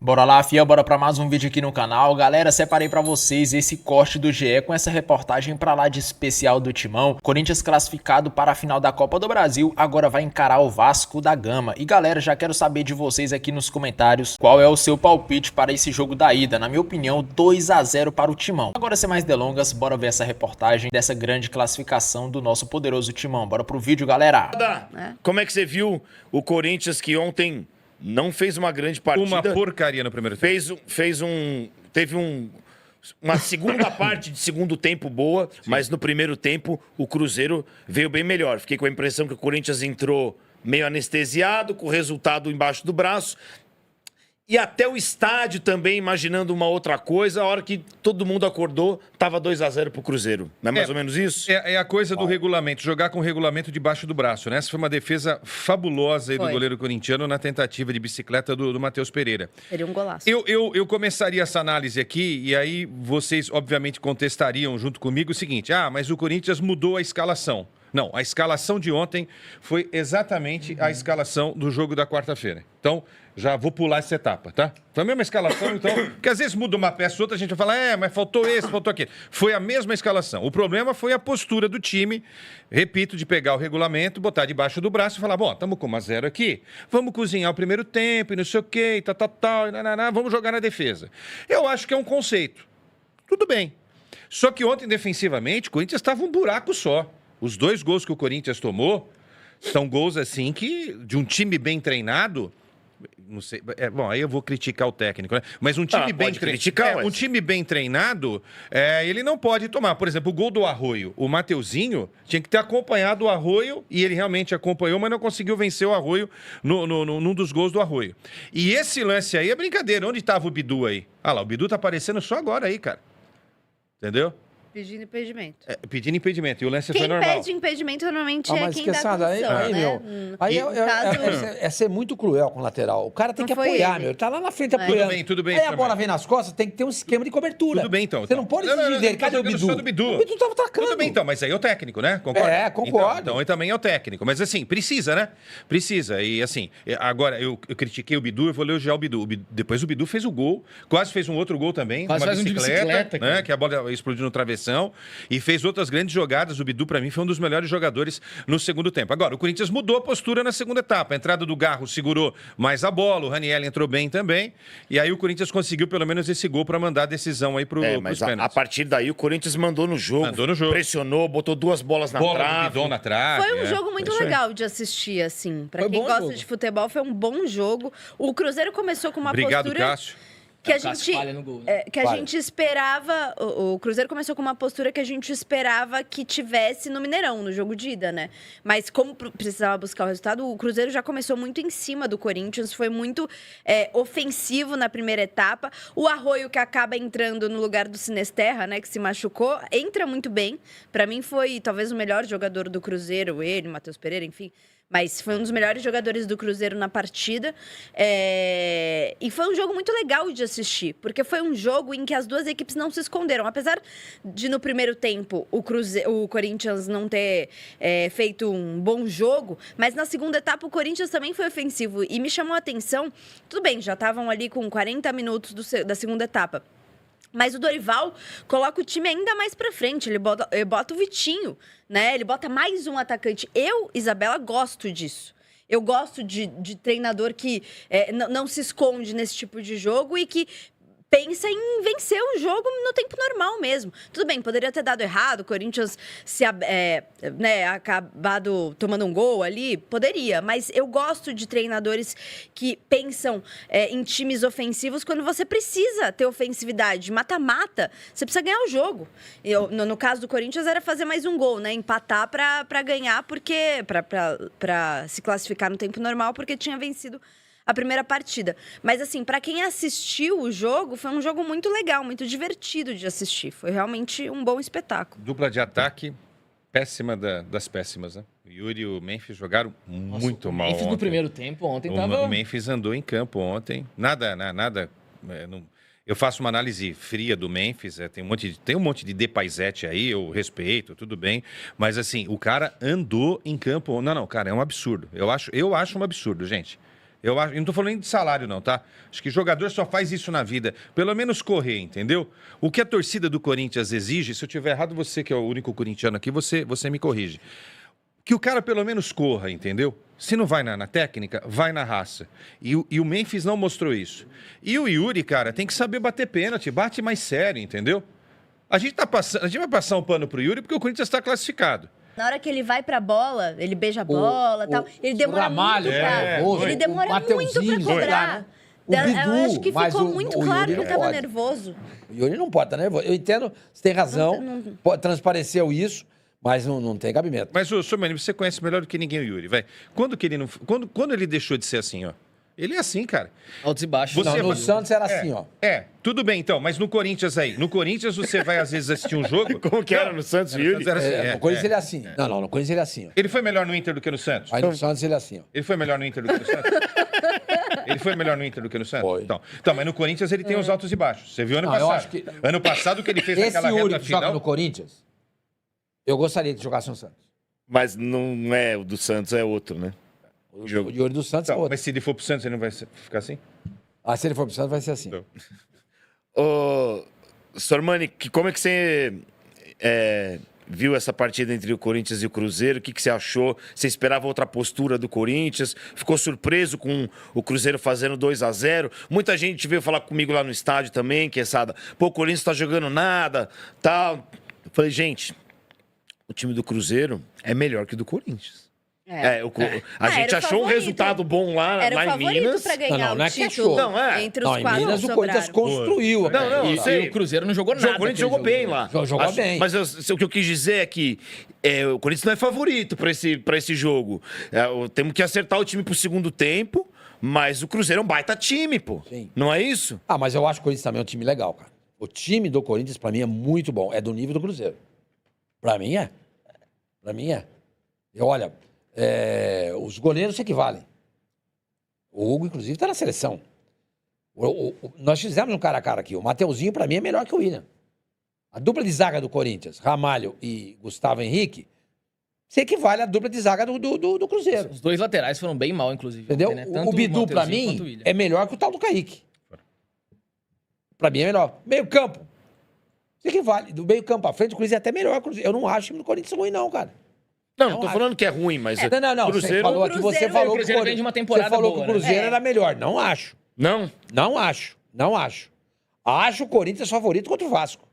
Bora lá, fia, bora pra mais um vídeo aqui no canal. Galera, separei pra vocês esse corte do GE com essa reportagem pra lá de especial do Timão. Corinthians classificado para a final da Copa do Brasil, agora vai encarar o Vasco da Gama. E galera, já quero saber de vocês aqui nos comentários qual é o seu palpite para esse jogo da ida. Na minha opinião, 2-0 para o Timão. Agora, sem mais delongas, bora ver essa reportagem dessa grande classificação do nosso poderoso Timão. Bora pro vídeo, galera. Como é que você viu o Corinthians que ontem não fez uma grande partida? Uma porcaria no primeiro tempo. Teve uma segunda parte de segundo tempo boa, mas no primeiro tempo o Cruzeiro veio bem melhor. Fiquei com a impressão que o Corinthians entrou meio anestesiado, com o resultado embaixo do braço. E até o estádio também, imaginando uma outra coisa, a hora que todo mundo acordou, estava 2-0 pro Cruzeiro. Não é mais ou menos isso? É a coisa do regulamento, jogar com o regulamento debaixo do braço, né? Essa foi uma defesa fabulosa aí do goleiro corintiano na tentativa de bicicleta do Matheus Pereira. Seria um golaço. Eu começaria essa análise aqui e aí vocês, obviamente, contestariam junto comigo o seguinte: mas o Corinthians mudou a escalação. Não, a escalação de ontem foi exatamente a escalação do jogo da quarta-feira. Então, já vou pular essa etapa, tá? Foi a mesma escalação, então... Porque às vezes muda uma peça ou outra, a gente vai falar, mas faltou esse, faltou aquele. Foi a mesma escalação. O problema foi a postura do time, repito, de pegar o regulamento, botar debaixo do braço e falar, bom, estamos com 1-0 aqui, vamos cozinhar o primeiro tempo e não sei o quê, vamos jogar na defesa. Eu acho que é um conceito. Tudo bem. Só que ontem, defensivamente, o Corinthians estava um buraco só. Os 2 gols que o Corinthians tomou são gols, assim, que de um time bem treinado... Não sei, bom, aí eu vou criticar o técnico, né? Mas um time time bem treinado, ele não pode tomar. Por exemplo, o gol do Arroio. O Mateuzinho tinha que ter acompanhado o Arroio, e ele realmente acompanhou, mas não conseguiu vencer o Arroio num dos gols do Arroio. E esse lance aí é brincadeira. Onde estava o Bidu aí? Ah lá, o Bidu tá aparecendo só agora aí, cara. Entendeu? Pedindo impedimento. Pedindo impedimento. E o lance foi normal. Quem pede impedimento normalmente é quem dá condição, aí, né? meu, aí é ser muito cruel com o lateral. O cara tem que apoiar, meu. Ele tá lá na frente apoiando. Tudo bem. Aí a bola vem nas costas, tem que ter um esquema de cobertura. Tudo bem, então. Você não pode exigir dele. Cadê o Bidu? O Bidu tava atacando. Tudo bem, então. Mas aí é o técnico, né? Concorda? Concordo. Então ele também é o técnico. Mas assim, precisa, né? Precisa. E assim, agora eu critiquei o Bidu, eu vou elogiar o Bidu. Depois o Bidu fez o gol. Quase fez um outro gol também. Quase faz um de bicicleta, né? Que a bola explodiu no travessão. E fez outras grandes jogadas. O Bidu, para mim, foi um dos melhores jogadores no segundo tempo. Agora, o Corinthians mudou a postura na segunda etapa. A entrada do Garro segurou mais a bola, o Raniel entrou bem também. E aí o Corinthians conseguiu pelo menos esse gol para mandar a decisão aí pros mas pênaltis. A partir daí o Corinthians mandou no jogo. Pressionou, botou 2 bolas na trave. Do Bidon na trave. Foi um jogo muito legal de assistir, assim. Pra Foi quem bom gosta jogo. de futebol, foi um bom jogo. O Cruzeiro começou com uma Obrigado, postura... Cássio. Que a Cássio gente, falha no gol, né? que a gente esperava... O Cruzeiro começou com uma postura que a gente esperava que tivesse no Mineirão, no jogo de ida, né? Mas como precisava buscar o resultado, o Cruzeiro já começou muito em cima do Corinthians, foi muito ofensivo na primeira etapa. O Arroio, que acaba entrando no lugar do Sinesterra, né? Que se machucou, entra muito bem. Pra mim foi talvez o melhor jogador do Cruzeiro, ele, Matheus Pereira, enfim... Mas foi um dos melhores jogadores do Cruzeiro na partida. E foi um jogo muito legal de assistir, porque foi um jogo em que as duas equipes não se esconderam. Apesar de, no primeiro tempo, o Corinthians não ter feito um bom jogo, mas na segunda etapa o Corinthians também foi ofensivo. E me chamou a atenção, tudo bem, já estavam ali com 40 minutos da segunda etapa. Mas o Dorival coloca o time ainda mais pra frente. Ele bota o Vitinho, né? Ele bota mais um atacante. Eu, Isabela, gosto disso. Eu gosto de treinador que não se esconde nesse tipo de jogo e que pensa em vencer o jogo no tempo normal mesmo. Tudo bem, poderia ter dado errado, o Corinthians acabado tomando um gol ali, poderia. Mas eu gosto de treinadores que pensam em times ofensivos quando você precisa ter ofensividade. Mata-mata, você precisa ganhar o jogo. No caso do Corinthians era fazer mais um gol, né? Empatar para ganhar, porque para se classificar no tempo normal, porque tinha vencido a primeira partida. Mas, assim, para quem assistiu o jogo, foi um jogo muito legal, muito divertido de assistir. Foi realmente um bom espetáculo. Dupla de ataque, péssima das péssimas, né? O Yuri e o Memphis jogaram muito mal. O Memphis ontem. no primeiro tempo ontem tava... O Memphis andou em campo ontem. Nada. Eu faço uma análise fria do Memphis. Tem um monte de Depaizete aí, eu respeito, tudo bem. Mas, assim, o cara andou em campo. Não, cara, é um absurdo. Eu acho um absurdo, gente. Eu não tô falando nem de salário, não, tá? Acho que jogador só faz isso na vida. Pelo menos correr, entendeu? O que a torcida do Corinthians exige, se eu tiver errado, você que é o único corintiano aqui, você me corrige. Que o cara pelo menos corra, entendeu? Se não vai na técnica, vai na raça. E o Memphis não mostrou isso. E o Yuri, cara, tem que saber bater pênalti, bate mais sério, entendeu? A gente vai passar um pano pro Yuri porque o Corinthians está classificado. Na hora que ele vai pra bola, ele beija a bola e tal. Ele demora Ramalho, muito pra... Ele demora muito pra Mateuzinho, cobrar. o Bidu, Eu acho que mas ficou o muito Yuri claro que não ele tava pode. nervoso. O Yuri não pode estar nervoso. Eu entendo, você tem razão, transpareceu isso, mas não tem cabimento. Mas, ô, Sormani, você conhece melhor do que ninguém o Yuri, velho. Quando ele deixou de ser assim, ó? Ele é assim, cara. Altos e baixos. Você No Santos era assim, ó. Tudo bem então, mas no Corinthians aí. No Corinthians você vai às vezes assistir um jogo. Como que era no Santos, Yuri? Era assim, No Corinthians ele é assim. Não, no Corinthians ele é assim, ó. Ele foi melhor no Inter do que no Santos? Aí no Santos ele é assim, ó. Ele foi melhor no Inter do que no Santos? Ele foi melhor no Inter do que no Santos? Foi. Então, mas no Corinthians ele tem os altos e baixos. Você viu ano Não, eu passado? acho que- Ano passado que ele fez Esse aquela Yuri reta que joga final. no Corinthians, eu gostaria de jogar no Santos. Mas não é o do Santos, é outro, né? O Yuri do Santos é Então, outro. mas se ele for pro Santos, ele não vai ficar assim? Ah, se ele for pro Santos, vai ser assim. Então. Ô, Sormani, como é que você viu essa partida entre o Corinthians e o Cruzeiro? O que você achou? Você esperava outra postura do Corinthians? Ficou surpreso com o Cruzeiro fazendo 2-0? Muita gente veio falar comigo lá no estádio também, que pô, o Corinthians tá jogando nada, tal. Eu falei, gente, o time do Cruzeiro é melhor que o do Corinthians. A gente era o achou um favorito. resultado bom lá Era o em favorito Minas. pra ganhar Não é o que título achou. Não, é. entre os Não, em quatro Minas que o Corinthians sobraram. construiu. Não, cara. não, E, eu sei. e o Cruzeiro não jogou O nada. Corinthians aquele jogou jogo. bem lá. Jogou bem. Mas o que eu quis dizer é que o Corinthians não é favorito para esse jogo. Temos que acertar o time pro segundo tempo, mas o Cruzeiro é um baita time, pô. Sim. Não é isso? Ah, mas eu acho que o Corinthians também é um time legal, cara. O time do Corinthians, pra mim, é muito bom. É do nível do Cruzeiro. Pra mim, é. Pra mim, é. E olha, os goleiros se equivalem. O Hugo, inclusive, tá na seleção. Nós fizemos um cara a cara aqui. O Mateuzinho, pra mim, é melhor que o William. A dupla de zaga do Corinthians, Ramalho e Gustavo Henrique, se equivale à dupla de zaga do Cruzeiro. Os dois laterais foram bem mal, inclusive. Entendeu? ontem, né? O Tanto Bidu, pra Mateuzinho quanto o mim, William. é melhor que o tal do Kaique. Pra mim é melhor. Meio campo. Se equivale. Do meio campo à frente, o Cruzeiro é até melhor. Eu não acho o time do Corinthians ruim, não, cara. Não tô falando que é ruim, mas Não. Cruzeiro... Você falou aqui, você falou o Cruzeiro que vem de uma temporada você falou boa, que o né? Cruzeiro era melhor. Não acho. Não? Não acho. Não acho. Acho o Corinthians favorito contra o Vasco.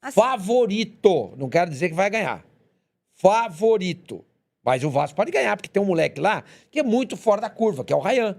Assim. Favorito. Não quero dizer que vai ganhar. Favorito. Mas o Vasco pode ganhar, porque tem um moleque lá que é muito fora da curva, que é o Ryan.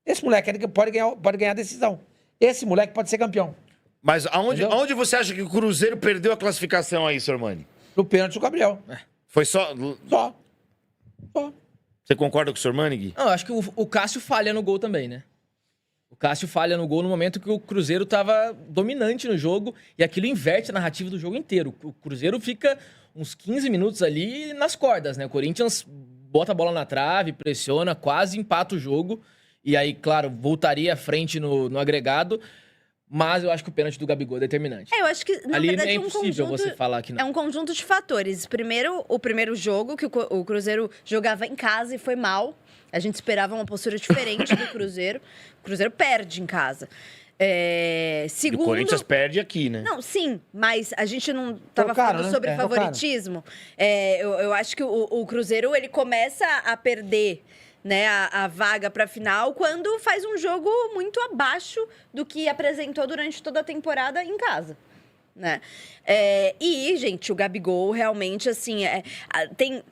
Esse moleque pode ganhar a decisão. Esse moleque pode ser campeão. Mas Entendeu? aonde você acha que o Cruzeiro perdeu a classificação aí, Sormani? No pênalti do Gabriel. Foi só... Só. Você concorda com o Sormani, Gui? Não, eu acho que o Cássio falha no gol também, né? O Cássio falha no gol no momento que o Cruzeiro tava dominante no jogo e aquilo inverte a narrativa do jogo inteiro. O Cruzeiro fica uns 15 minutos ali nas cordas, né? O Corinthians bota a bola na trave, pressiona, quase empata o jogo. E aí, claro, voltaria à frente no agregado. Mas eu acho que o pênalti do Gabigol é determinante. Eu acho que, na Ali verdade, é é um impossível conjunto... você falar que não. É um conjunto de fatores. Primeiro, o primeiro jogo, que o Cruzeiro jogava em casa e foi mal. A gente esperava uma postura diferente do Cruzeiro. O Cruzeiro perde em casa. Segundo... O Corinthians perde aqui, né? Não, sim, mas a gente não estava Trocaram, falando né? sobre Trocaram. favoritismo. Eu acho que o Cruzeiro ele começa a perder, né, a vaga para a final quando faz um jogo muito abaixo do que apresentou durante toda a temporada em casa. Né? E, gente, o Gabigol realmente, assim, tem...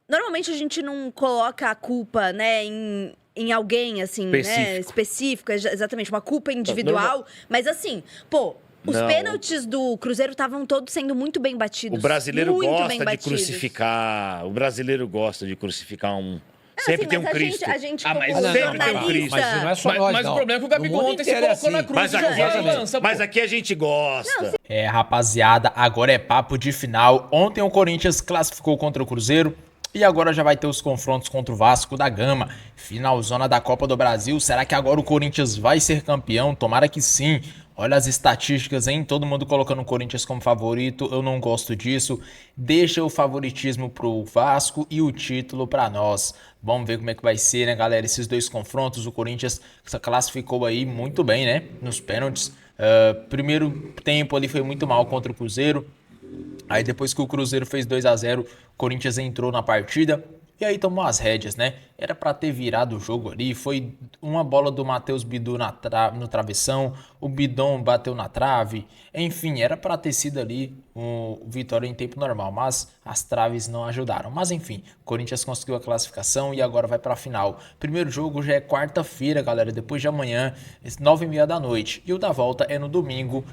Normalmente a gente não coloca a culpa, né, em alguém, assim, né, específico, exatamente, uma culpa individual, mas assim, pô, os Não. pênaltis do Cruzeiro estavam todos sendo muito bem batidos. O brasileiro muito bem gosta de batidos. crucificar. O brasileiro gosta de crucificar um... Não, Sempre assim, tem um mas Cristo. A gente Ah, como mas sempre tem um jornalista... Cristo. Mas não é só nós, Mas não. o problema é que o Gabigol No mundo ontem se inteiro é colocou na assim. cruz Mas e aqui, já lança, mas aqui a gente gosta. Rapaziada, agora é papo de final. Ontem o Corinthians classificou contra o Cruzeiro e agora já vai ter os confrontos contra o Vasco da Gama. Finalzona da Copa do Brasil. Será que agora o Corinthians vai ser campeão? Tomara que sim. Olha as estatísticas, hein? Todo mundo colocando o Corinthians como favorito. Eu não gosto disso. Deixa o favoritismo pro Vasco e o título para nós. Vamos ver como é que vai ser, né, galera? Esses dois confrontos. O Corinthians classificou aí muito bem, né? Nos pênaltis. Primeiro tempo ali foi muito mal contra o Cruzeiro. Aí depois que o Cruzeiro fez 2-0, o Corinthians entrou na partida. E aí tomou as rédeas, né? Era pra ter virado o jogo ali. Foi uma bola do Matheus Bidu no travessão. O Bidon bateu na trave. Enfim, era pra ter sido ali o vitória em tempo normal. Mas as traves não ajudaram. Mas enfim, o Corinthians conseguiu a classificação e agora vai pra final. Primeiro jogo já é quarta-feira, galera. Depois de amanhã, 9h30 da noite. E o da volta é no domingo,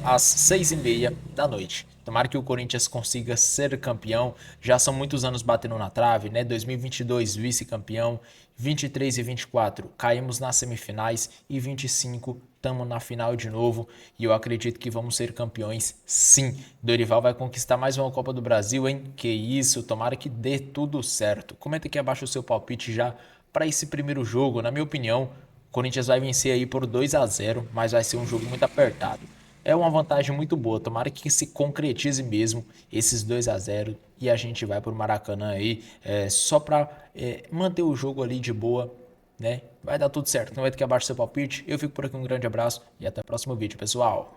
às 6h30 da noite. Tomara que o Corinthians consiga ser campeão. Já são muitos anos batendo na trave, né? 2022 vice-campeão, 23 e 24 caímos nas semifinais e 25 estamos na final de novo. E eu acredito que vamos ser campeões sim. Dorival vai conquistar mais uma Copa do Brasil, hein? Que isso, tomara que dê tudo certo. Comenta aqui abaixo o seu palpite já para esse primeiro jogo. Na minha opinião, o Corinthians vai vencer aí por 2-0, mas vai ser um jogo muito apertado. É uma vantagem muito boa. Tomara que se concretize mesmo esses 2-0 e a gente vai pro Maracanã aí só para manter o jogo ali de boa, né? Vai dar tudo certo. Não vai ter que abaixo seu palpite. Eu fico por aqui, um grande abraço e até o próximo vídeo, pessoal.